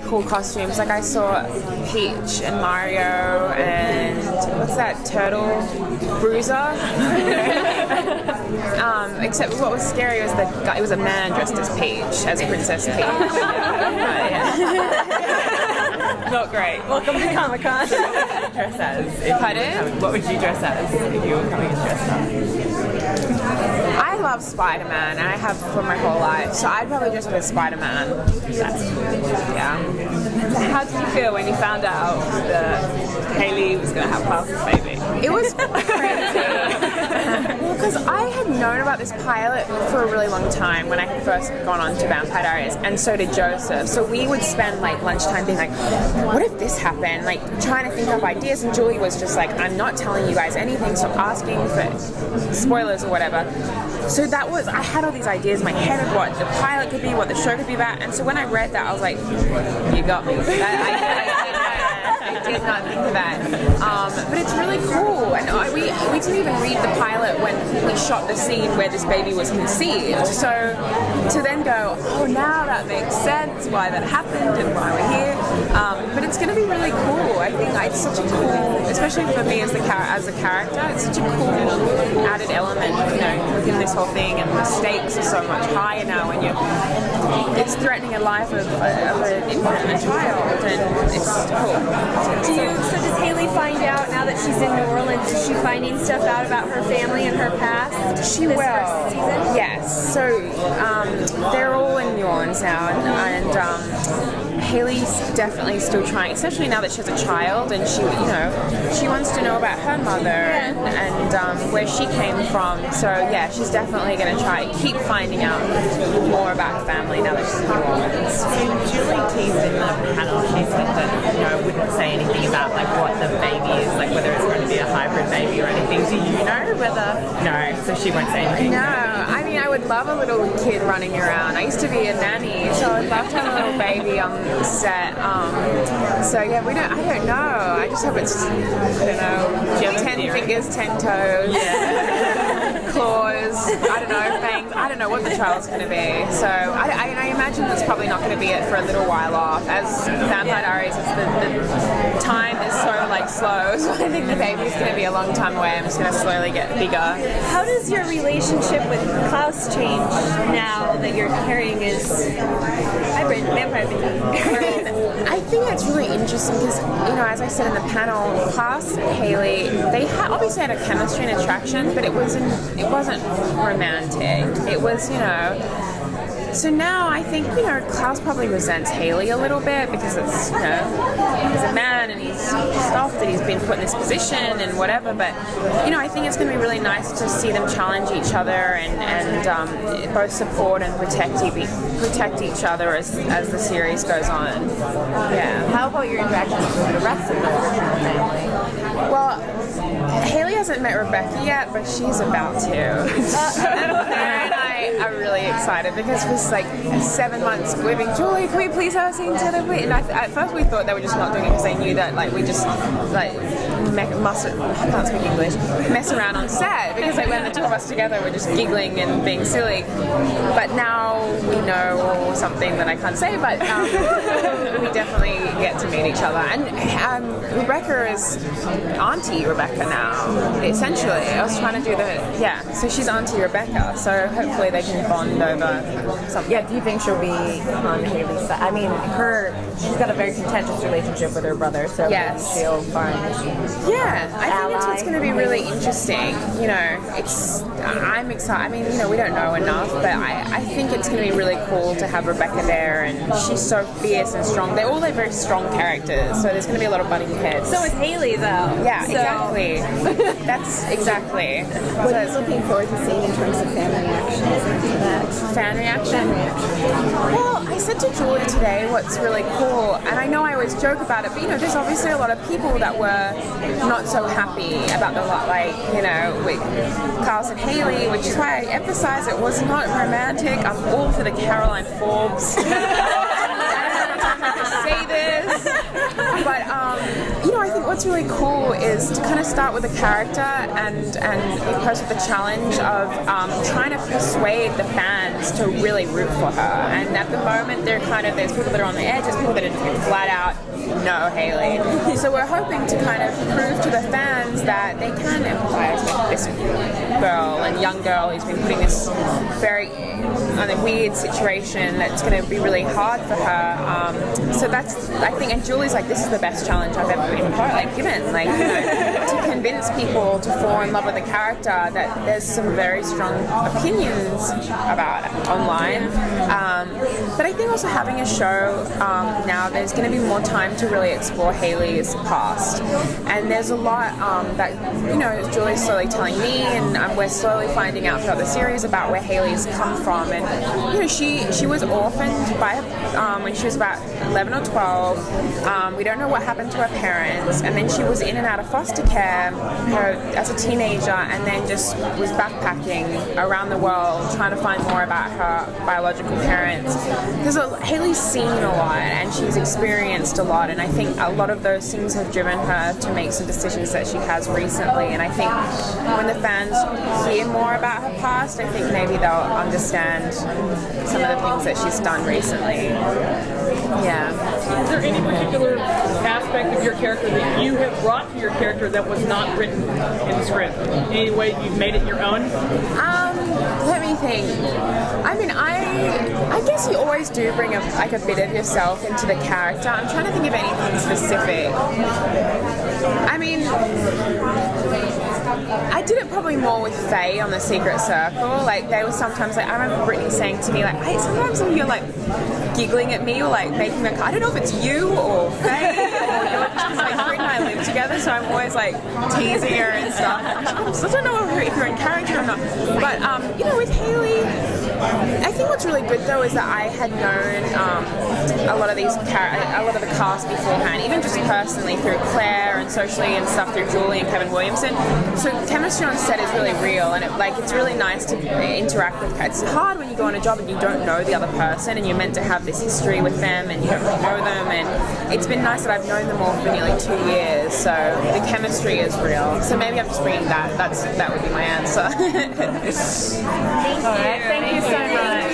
Cool costumes. Like I saw Peach and Mario and what's that turtle? Bruiser. Except what was scary was that guy, it was a man dressed as Peach, as Princess Peach. Not great. Welcome to Comic-Con. Dress as? Pardon? What would you dress as if you were coming as dressed up? I love Spider-Man, and I have for my whole life, so I'd probably dress up as Spider-Man. Yeah. How did you feel when you found out that Hayley was going to have Klaus's baby? It was crazy. Well, because I had known about this pilot for a really long time when I had first gone on to Vampire Diaries, and so did Joseph. So we would spend like lunchtime being like, what if this happened? Like trying to think of ideas, and Julie was just like, I'm not telling you guys anything, so asking for spoilers or whatever. So that was, I had all these ideas in my head of what the pilot could be, what the show could be about, and so when I read that, I was like, you got me. I did not think of that. But it's really cool, and we didn't even read the pilot when we shot the scene where this baby was conceived. So to then go, oh, now that makes sense why that happened and why we're here. But it's going to be really cool. I think it's such a cool, especially for me as a character, it's such a cool added element, you know, within this whole thing. And the stakes are so much higher now when it's threatening a life of an infant and a child, and it's cool. So does Hayley find out now that she's in New Orleans? Is she finding stuff out about her family and her past? She will. Yes. So they're all in New Orleans now, and Hayley's definitely still trying, especially now that she has a child, and she wants to know about her mother and where she came from. So yeah, she's definitely going to try keep finding out more about her family now that she's in New Orleans. So Julie teased in the panel, she said that wouldn't say anything about like what the baby is, like whether it's going to be a hybrid baby or anything. Do you know whether? No, so she won't say anything. No, I mean I would love a little kid running around. I used to be a nanny, so I'd love to have a little baby on set. So yeah, I don't know. I just hope it's, I don't know, 10 fingers, 10 toes, claws, I don't know, fangs. I don't know what the child's going to be. So I imagine that's probably not going to be it for a little while off. As Vampire Diaries, the time is so like slow, so I think the baby's going to be a long time away. I'm just going to slowly get bigger. How does your relationship with Klaus change now that you're carrying his hybrid vampire baby? I think it's really interesting because, as I said in the panel, Klaus and Hayley, they obviously had a chemistry and attraction, but it wasn't romantic. It was, So now I think, Klaus probably resents Hayley a little bit because it's, he's a man and he's soft that he's been put in this position and whatever. But, I think it's going to be really nice to see them challenge each other and both support and protect each other as the series goes on. Yeah. How about your interactions with the rest of the original family? Well, Hayley hasn't met Rebecca yet, but she's about to. And I are really excited because it was like 7 months we've been, Julie, can we please have a scene together? And at first we thought they were just not doing it because they knew that we just I can't speak English, mess around on set because when the two of us together we're just giggling and being silly. But now we know something that I can't say, but we definitely get to meet each other. And Rebecca is Auntie Rebecca now, essentially. I was trying to do so she's Auntie Rebecca, so hopefully they can bond over something. Yeah, do you think she'll be on Hayley's side? I mean, she's got a very contentious relationship with her brother, so yes. She'll find yeah, I think that's what's going to be really interesting. I'm excited. I mean, we don't know enough, but I think it's going to be really cool to have Rebecca there, and she's so fierce and strong. They're very strong characters, so there's going to be a lot of butting heads. So is Hayley, though. Yeah, exactly. That's exactly. What are you looking forward to seeing in terms of fan reactions to that? Fan reaction? Well, I said to Julie today what's really cool, and I know I always joke about it, but there's obviously a lot of people that were not so happy about the with Klaus and Hayley, which is why I emphasize it was not romantic. I'm all for the Caroline Forbes. I don't know if I have to say this, but I think what's what's really cool is to kind of start with a character and be posed with the challenge of trying to persuade the fans to really root for her. And at the moment, there's people that are on the edge, there's people that are flat out no Hayley. So we're hoping to kind of prove to the fans that they can empathize with this girl and young girl who's been putting this very weird situation that's going to be really hard for her. So that's, I think, and Julie's like, this is the best challenge I've ever been given. Like, you know, to convince people to fall in love with a character that there's some very strong opinions about online. But I think also having a show now, there's going to be more time to really explore Hayley's past. And there's a lot that, you know, Julie's slowly telling me, and we're slowly finding out throughout the series about where Hayley's come from. And, you know, she was orphaned by when she was about 11 or 12. We don't know what happened to her parents. And then she was in and out of foster care as a teenager, and then just was backpacking around the world trying to find more about her biological parents. Because Hayley's seen a lot and she's experienced a lot, and I think a lot of those things have driven her to make some decisions that she has recently. And I think when the fans hear more about her past, I think maybe they'll understand some of the things that she's done recently. Yeah. Is there any particular aspect of your character that you have brought to your character that was not written in the script? Any way you've made it your own? Let me think. I mean, I guess you always do bring a bit of yourself into the character. I'm trying to think of anything specific. I mean, I did it probably more with Faye on the Secret Circle. Like, they were sometimes like, I remember Brittany saying to me, like, hey, sometimes you're like giggling at me or like making me, I don't know if it's you or Faye or you're just like, Brittany and I live together, so I'm always like teasing her and stuff. I still don't know if you're in character or not. But, you know, with Hayley, I think what's really good though is that I had known a lot of the cast beforehand, even just personally through Claire and socially and stuff through Julie and Kevin Williamson. So chemistry on set is really real, and it's really nice to interact with. It's hard when you go on a job and you don't know the other person, and you're meant to have this history with them, and you don't really know them. And it's been nice that I've known them all for nearly 2 years, so the chemistry is real. So maybe I'm just bringing that. That would be my answer. Thank you. Thank you so much.